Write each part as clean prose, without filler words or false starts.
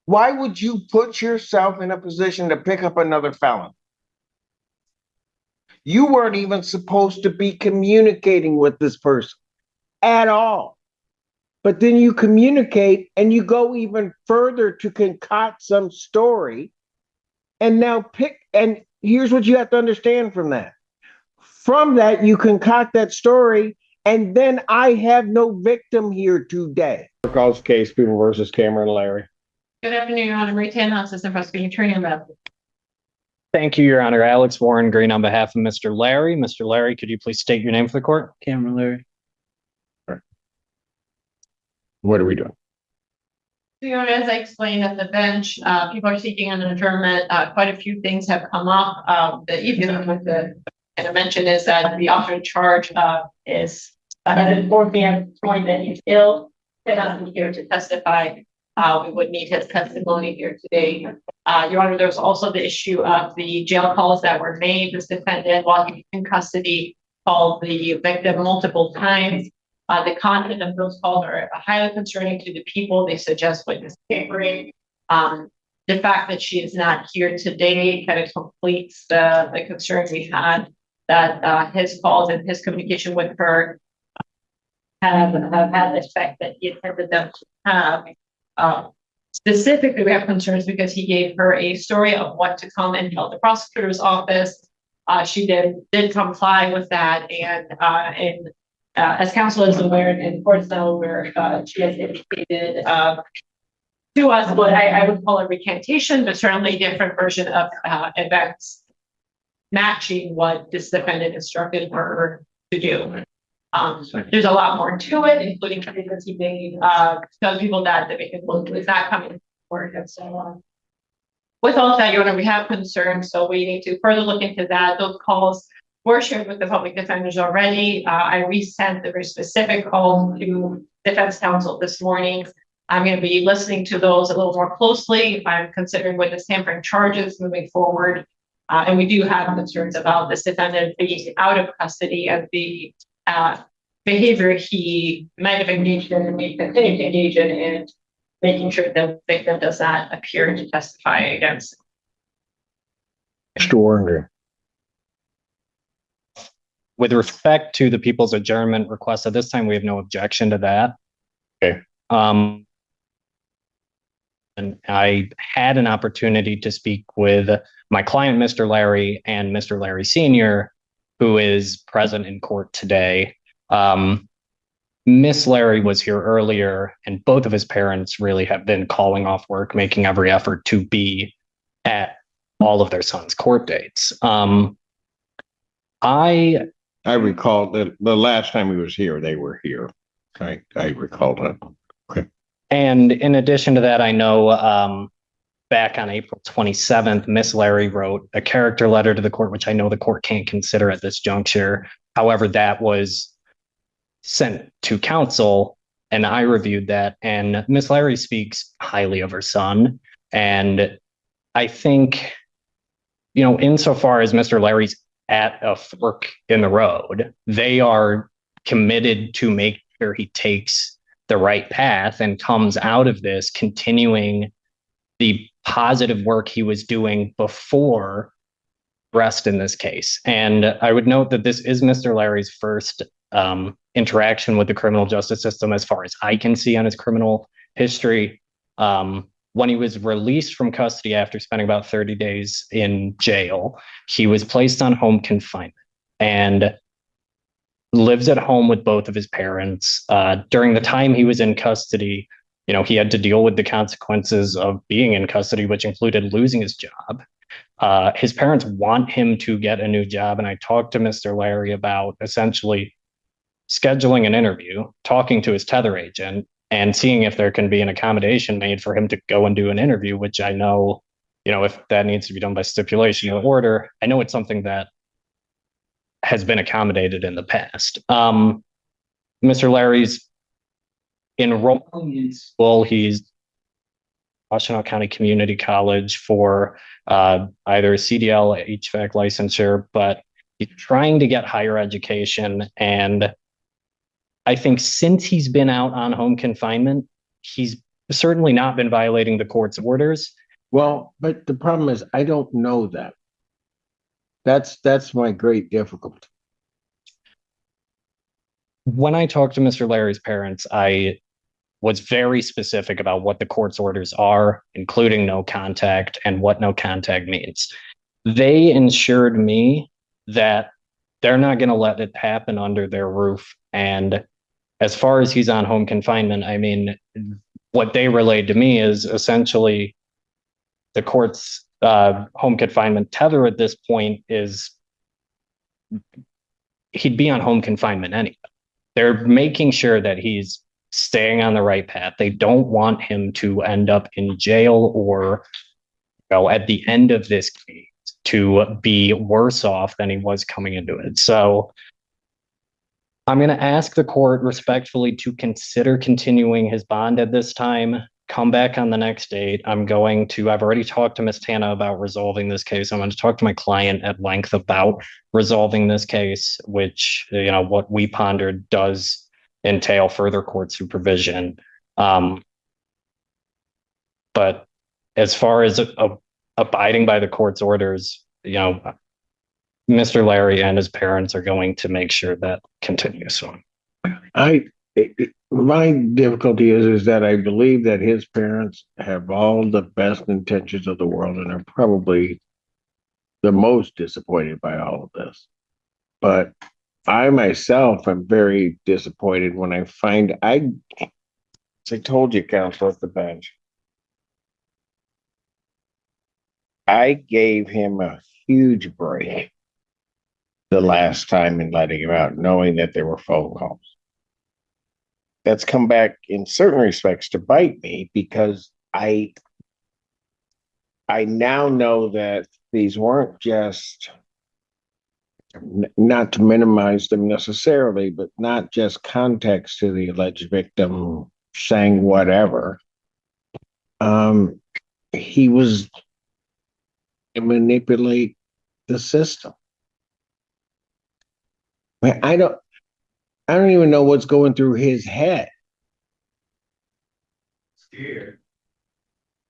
Why would you put yourself in a position to pick up another felon? You weren't even supposed to be communicating with this person at all. But then you communicate and you go even further to concoct some story and now and here's what you have to understand from that. From that, you concoct that story, and then I have no victim here today. Calls case, People versus Cameron Larry. Good afternoon, Your Honor. Marie Tannehill, Assistant Prosecuting Attorney on behalf. Thank you, Your Honor. Alex Warren Green on behalf of Mr. Larry. Mr. Larry, could you please state your name for the court? Cameron Larry. What are we doing? Your Honor, as I explained at the bench, people are seeking an adjournment. Quite a few things have come up. The evening I'm going to kind of mention is that the officer in charge is informed me at this point that he's ill, cannot be here to testify. We would need his testimony here today. Your Honor, there's also the issue of the jail calls that were made. This defendant, while he was in custody, called the victim multiple times. The content of those calls are highly concerning to the people. They suggest witness tampering. The fact that she is not here today kind of completes the concerns we had that his calls and his communication with her have had the effect that he intended them to have. Specifically, we have concerns because he gave her a story of what to come and tell the prosecutor's office. She did comply with that, and as counsel is aware and courts now aware, she has indicated to us what I would call a recantation, but certainly a different version of events matching what this defendant instructed her to do. There's a lot more to it, including statements he made, telling people that the victim was not coming to court and so on. With all of that, Your Honor, we have concerns, so we need to further look into that. Those calls were shared with the public defenders already. I resent the very specific call to defense counsel this morning. I'm going to be listening to those a little more closely. I'm considering witness tampering charges moving forward. And we do have concerns about this defendant being out of custody and the behavior he might have engaged in and may continue to engage in, and making sure the victim does not appear to testify against. Mr. Warren. With respect to the people's adjournment request, at this time, we have no objection to that. Okay. And I had an opportunity to speak with my client, Mr. Larry, and Mr. Larry Sr., who is present in court today. Miss Larry was here earlier, and both of his parents really have been calling off work, making every effort to be at all of their son's court dates. I recall that the last time he was here, they were here. I recall that. Okay. And in addition to that, I know back on April 27th, Miss Larry wrote a character letter to the court, which I know the court can't consider at this juncture. However, that was sent to counsel, and I reviewed that. And Miss Larry speaks highly of her son. And I think, you know, insofar as Mr. Larry's at a fork in the road, they are committed to make sure he takes the right path and comes out of this continuing the positive work he was doing before arrest in this case. And I would note that this is Mr. Larry's first interaction with the criminal justice system, as far as I can see on his criminal history. When he was released from custody after spending about 30 days in jail, he was placed on home confinement and lives at home with both of his parents. During the time he was in custody, you know, he had to deal with the consequences of being in custody, which included losing his job. His parents want him to get a new job, and I talked to Mr. Larry about essentially scheduling an interview, talking to his tether agent, and seeing if there can be an accommodation made for him to go and do an interview, which I know, you know, if that needs to be done by stipulation or order, I know it's something that has been accommodated in the past. Mr. Larry's enrolling in school. He's Washtenaw County Community College for either a CDL, HVAC licensure, but he's trying to get higher education. And I think since he's been out on home confinement, he's certainly not been violating the court's orders. Well, but the problem is I don't know that. That's my great difficulty. When I talked to Mr. Larry's parents, I was very specific about what the court's orders are, including no contact and what no contact means. They ensured me that they're not going to let it happen under their roof. And as far as he's on home confinement, I mean, what they relayed to me is essentially the court's home confinement tether at this point is he'd be on home confinement anyway. They're making sure that he's staying on the right path. They don't want him to end up in jail or, at the end of this case, to be worse off than he was coming into it. So I'm going to ask the court respectfully to consider continuing his bond at this time. Come back on the next date. I've already talked to Ms. Tana about resolving this case. I'm going to talk to my client at length about resolving this case, which, what we pondered does entail further court supervision. But as far as abiding by the court's orders, Mr. Larry and his parents are going to make sure that continues. So my difficulty is that I believe that his parents have all the best intentions of the world and are probably the most disappointed by all of this. But I myself am very disappointed when I find as I told you, counsel at the bench, I gave him a huge break the last time in letting him out, knowing that there were phone calls. That's come back in certain respects to bite me because I now know that these weren't just, not to minimize them necessarily, but not just context to the alleged victim saying whatever. He was to manipulate the system. I don't even know what's going through his head. Scared.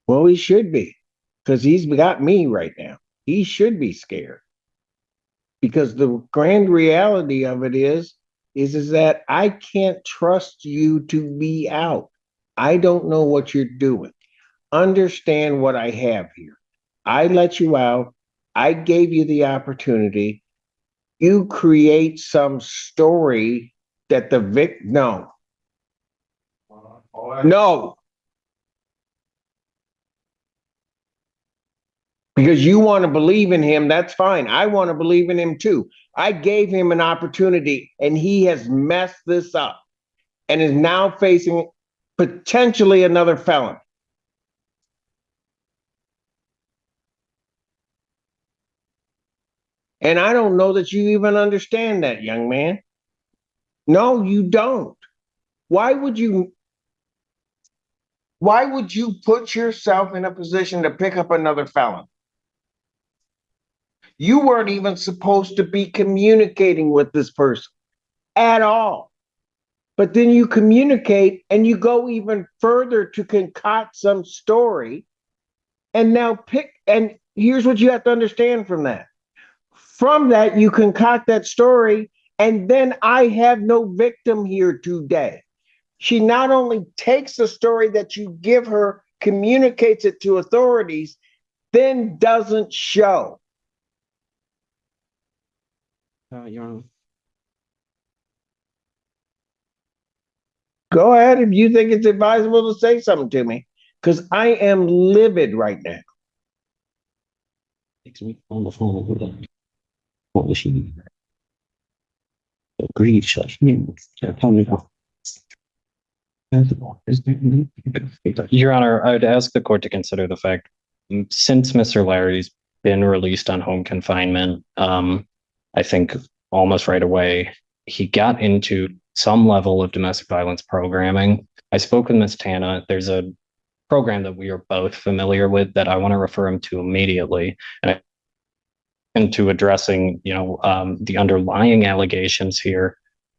Well, he should be, because he's got me right now. He should be scared. Because the grand reality of it is that I can't trust you to be out. I don't know what you're doing. Understand what I have here. I let you out. I gave you the opportunity. You create some story that the victim, no. Because you want to believe in him, that's fine. I want to believe in him too. I gave him an opportunity and he has messed this up and is now facing potentially another felon. And I don't know that you even understand that, young man. No, you don't. Why would you put yourself in a position to pick up another felon? You weren't even supposed to be communicating with this person at all. But then you communicate and you go even further to concoct some story and and here's what you have to understand from that. From that, you concoct that story, and then I have no victim here today. She not only takes the story that you give her, communicates it to authorities, then doesn't show. Your Honor. Go ahead if you think it's advisable to say something to me, because I am livid right now. Takes me on the phone with them. What was she? Agreed, shut him. Tell me now. Your Honor, I would ask the court to consider the fact, since Mr. Larry's been released on home confinement, I think almost right away, he got into some level of domestic violence programming. I spoke with Ms. Tana. There's a program that we are both familiar with that I want to refer him to immediately. And to addressing, the underlying allegations here,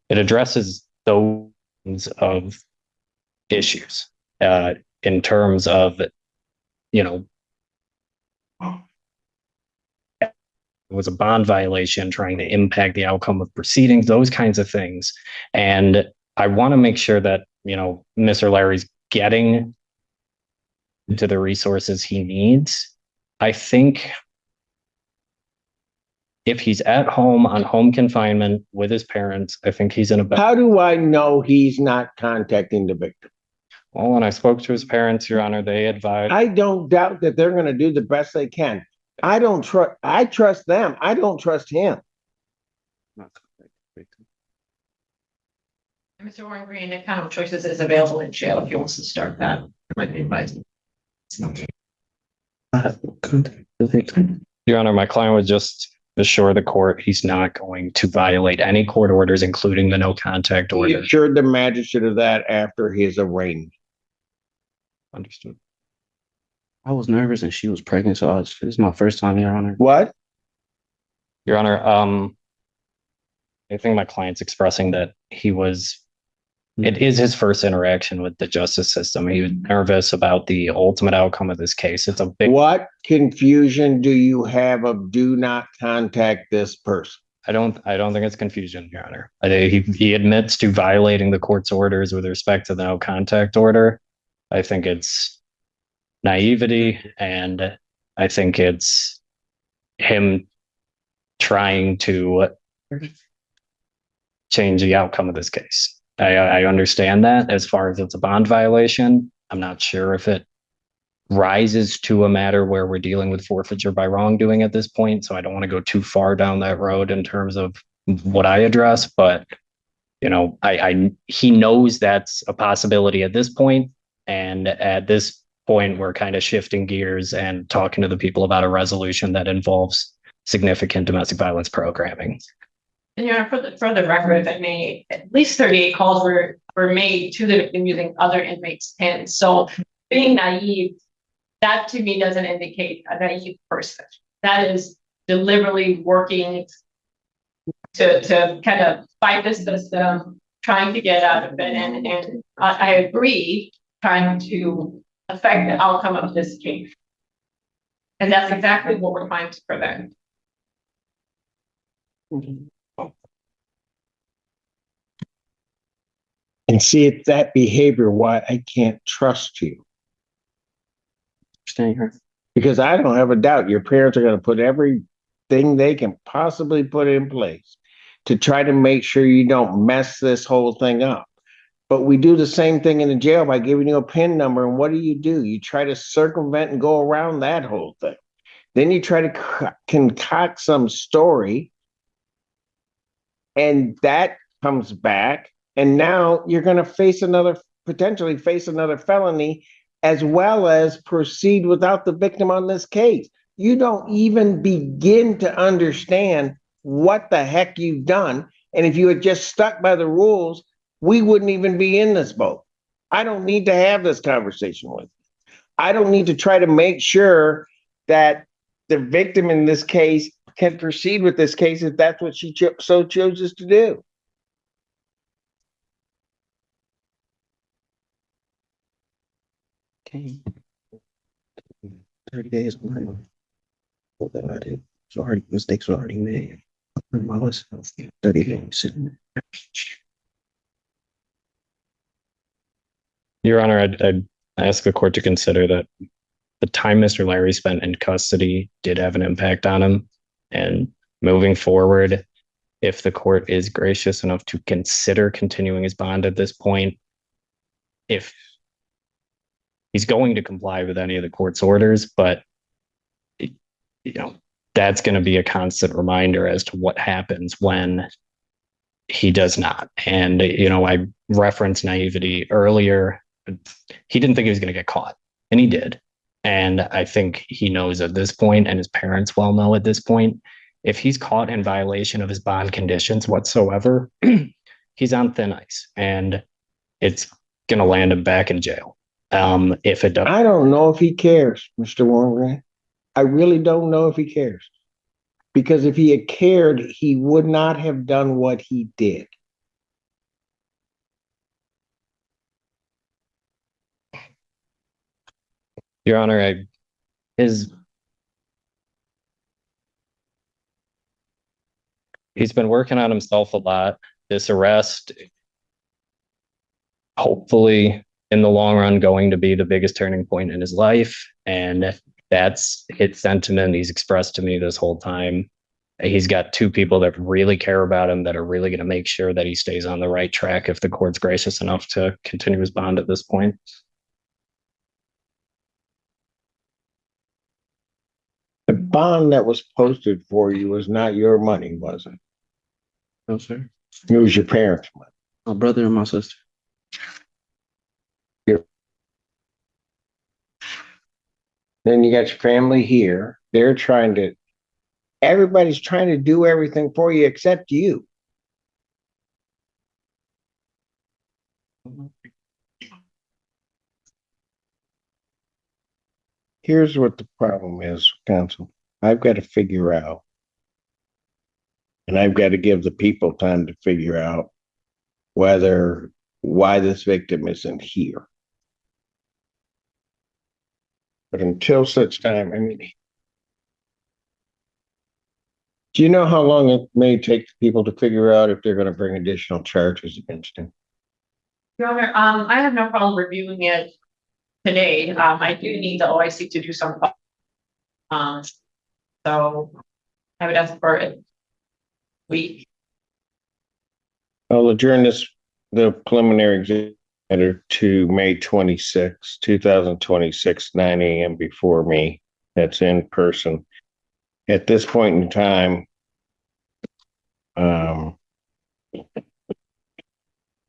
it addresses those of issues. in terms of, you know, it was a bond violation trying to impact the outcome of proceedings, those kinds of things. And I want to make sure that, you know, Mr. Larry's getting to the resources he needs. I think if he's at home on home confinement with his parents, I think he's in a better. How do I know he's not contacting the victim? Well, when I spoke to his parents, Your Honor, they advised. I don't doubt that they're going to do the best they can. I trust them. I don't trust him. Mr. Warren Green, account of choices is available in jail if he wants to start that. Might be advised. Your Honor, my client would just assure the court he's not going to violate any court orders, including the no contact He order. assured the magistrate of that after his arraignment. Understood. I was nervous and she was pregnant, so this is my first time, Your Honor. What? Your Honor, I think my client's expressing that it is his first interaction with the justice system. He was nervous about the ultimate outcome of this case. It's a big. What confusion do you have of do not contact this person? I don't think it's confusion, Your Honor. He admits to violating the court's orders with respect to the no contact order. I think it's naivety, and I think it's him trying to change the outcome of this case. I understand that as far as it's a bond violation. I'm not sure if it rises to a matter where we're dealing with forfeiture by wrongdoing at this point. So I don't want to go too far down that road in terms of what I address, but you know, he knows that's a possibility at this point. And at this point, we're kind of shifting gears and talking to the people about a resolution that involves significant domestic violence programming. And you know, for the record, I mean, at least 38 calls were made to the victim using other inmates' pins. So being naive, that to me doesn't indicate a naive person. That is deliberately working to kind of fight the system, trying to get out of it. And I agree, trying to affect the outcome of this case. And that's exactly what we're trying to prevent. And see, it's that behavior why I can't trust you. Understand her. Because I don't have a doubt your parents are going to put everything they can possibly put in place to try to make sure you don't mess this whole thing up. But we do the same thing in the jail by giving you a PIN number. And what do? You try to circumvent and go around that whole thing. Then you try to concoct some story, and that comes back. And now you're going to potentially face another felony, as well as proceed without the victim on this case. You don't even begin to understand what the heck you've done. And if you had just stuck by the rules, we wouldn't even be in this boat. I don't need to have this conversation with you. I don't need to try to make sure that the victim in this case can proceed with this case if that's what she so chooses to do. Okay. 30 days on what that I did. Mistakes were already made. I was 30 days sitting there. Your Honor, I'd ask the court to consider that the time Mr. Larry spent in custody did have an impact on him. And moving forward, if the court is gracious enough to consider continuing his bond at this point, if he's going to comply with any of the court's orders, but that's going to be a constant reminder as to what happens when he does not. And I referenced naivety earlier. He didn't think he was going to get caught, and he did. And I think he knows at this point, and his parents well know at this point, if he's caught in violation of his bond conditions whatsoever, he's on thin ice, and it's going to land him back in jail. If it does, I don't know if he cares, Mr. Warren. I really don't know if he cares. Because if he had cared, he would not have done what he did. Your Honor, his he's been working on himself a lot. This arrest, hopefully, in the long run, going to be the biggest turning point in his life. And that's his sentiment he's expressed to me this whole time. He's got two people that really care about him that are really going to make sure that he stays on the right track if the court's gracious enough to continue his bond at this point. The bond that was posted for you was not your money, was it? No, sir. It was your parents' money. My brother and my sister. Then you got your family here. Everybody's trying to do everything for you except you. Here's what the problem is, counsel. I've got to figure out, and I've got to give the people time to figure out why this victim isn't here. But until such time, I mean, do you know how long it may take people to figure out if they're going to bring additional charges against him? Your Honor, I have no problem reviewing it today. I do need the OIC to do some. So I would ask for it. I'll adjourn the preliminary exam matter to May 26, 2026, 9 a.m. before me. That's in person. At this point in time, young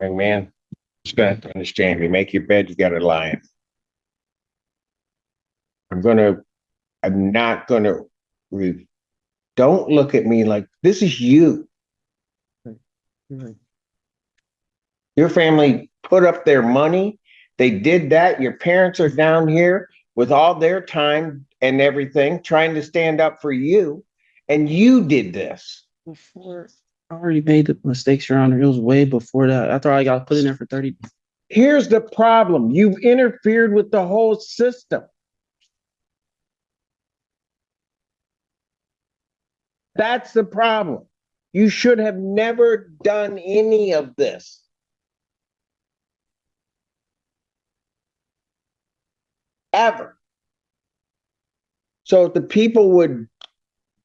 man, you got to understand, you make your bed, you got to lie in. I'm not gonna don't look at me like this is you. Right. Your family put up their money. They did that. Your parents are down here with all their time and everything, trying to stand up for you. And you did this. Before I already made the mistakes, Your Honor. It was way before that. After I got put in there for 30. Here's the problem. You've interfered with the whole system. That's the problem. You should have never done any of this. Ever. So if the people would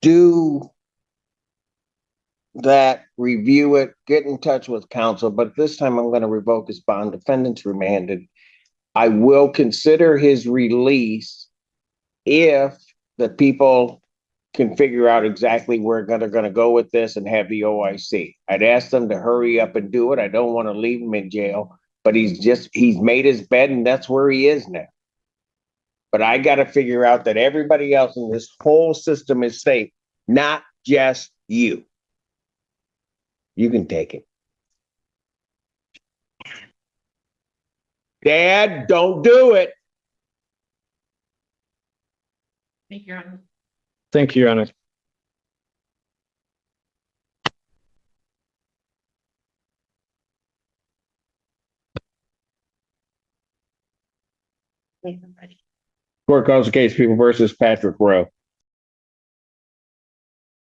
do that, review it, get in touch with counsel, but this time I'm going to revoke his bond. Defendant's remanded. I will consider his release if the people can figure out exactly where they're going to go with this and have the OIC. I'd ask them to hurry up and do it. I don't want to leave him in jail, but he's made his bed and that's where he is now. But I got to figure out that everybody else in this whole system is safe, not just you. You can take it. Dad, don't do it. Thank you, Your Honor. Thank you, Your Honor. Court calls the case People versus Patrick Rowe.